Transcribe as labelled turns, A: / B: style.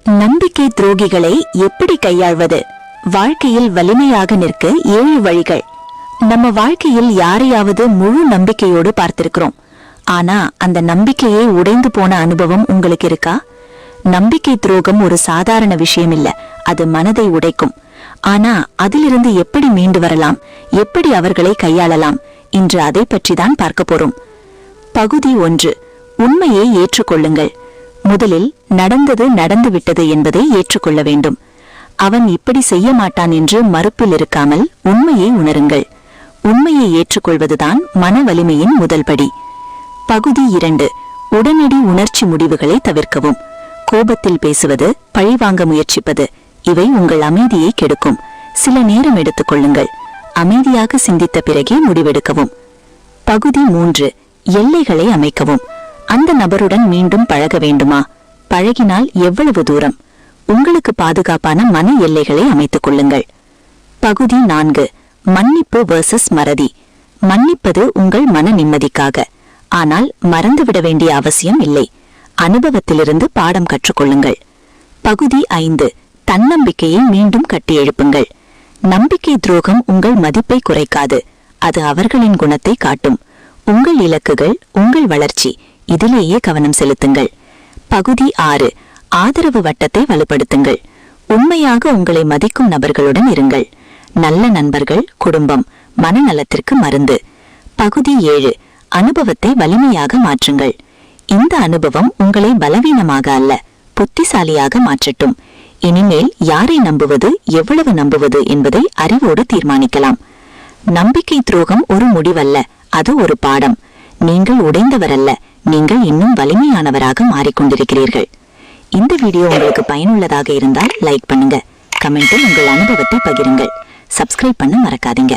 A: நம்பிக்கை துரோகிகளை எப்படி கையாள்வது? வாழ்க்கையில் வலிமையாக நிற்க 7 வழிகள். நம்ம வாழ்க்கையில் யாரையாவது முழு நம்பிக்கையோடு பார்த்திருக்கிறோம். ஆனா அந்த நம்பிக்கையே உடைந்து போன அனுபவம் உங்களுக்கு இருக்கா? நம்பிக்கை துரோகம் ஒரு சாதாரண விஷயம் இல்ல, அது மனதை உடைக்கும். ஆனா அதிலிருந்து எப்படி மீண்டு வரலாம், எப்படி அவர்களை கையாளலாம், இன்று அதை பற்றிதான் பார்க்க போறோம். பகுதி 1. உண்மையை ஏற்றுக்கொள்ளுங்கள். முதலில் நடந்தது நடந்துவிட்டது என்பதை ஏற்றுக்கொள்ள வேண்டும். அவன் இப்படி செய்ய மாட்டான் என்று மறுப்பில் இருக்காமல் உண்மையை உணருங்கள். உண்மையை ஏற்றுக்கொள்வதுதான் மன வலிமையின் முதல் படி. பகுதி 2. உடனடி உணர்ச்சி முடிவுகளை தவிர்க்கவும். கோபத்தில் பேசுவது, பழிவாங்க முயற்சிப்பது, இவை உங்கள் அமைதியை கெடுக்கும். சில நேரம் எடுத்துக்கொள்ளுங்கள். அமைதியாக சிந்தித்த பிறகே முடிவெடுக்கவும். பகுதி 3. எல்லைகளை அமைக்கவும். அந்த நபருடன் மீண்டும் பழக வேண்டுமா? பழகினால் எவ்வளவு தூரம்? உங்களுக்கு பாதுகாப்பான மன எல்லைகளை அமைத்துக் கொள்ளுங்கள். பகுதி 4. மன்னிப்பு வெர்சஸ் மறதி. மன்னிப்பது உங்கள் மன நிம்மதிக்காக. ஆனால் மறந்துவிட வேண்டிய அவசியம் இல்லை. அனுபவத்திலிருந்து பாடம் கற்றுக்கொள்ளுங்கள். பகுதி 5. தன்னம்பிக்கையை மீண்டும் கட்டி எழுப்புங்கள். நம்பிக்கை துரோகம் உங்கள் மதிப்பை குறைக்காது, அது அவர்களின் குணத்தை காட்டும். உங்கள் இலக்குகள், உங்கள் வளர்ச்சி, இதிலேயே கவனம் செலுத்துங்கள். பகுதி 6. ஆதரவு வட்டத்தை வலுப்படுத்துங்கள். உண்மையாக உங்களை மதிக்கும் நபர்களுடன் இருங்கள். நல்ல நண்பர்கள், குடும்பம், மனநலத்திற்கு மருந்து. பகுதி 7. அனுபவத்தை வலிமையாக மாற்றுங்கள். இந்த அனுபவம் உங்களை பலவீனமாக அல்ல, புத்திசாலியாக மாற்றட்டும். இனிமேல் யாரை நம்புவது, எவ்வளவு நம்புவது என்பதை அறிவோடு தீர்மானிக்கலாம். நம்பிக்கை துரோகம் ஒரு முடிவல்ல, அது ஒரு பாடம். நீங்கள் உடைந்தவரல்ல, நீங்கள் இன்னும் வலிமையானவராக மாறிக்கொண்டிருக்கிறீர்கள். இந்த வீடியோ உங்களுக்கு பயனுள்ளதாக இருந்தால் லைக் பண்ணுங்க, கமெண்டில் உங்கள் அனுபவத்தை பகிருங்கள், சப்ஸ்கிரைப் பண்ண மறக்காதீங்க.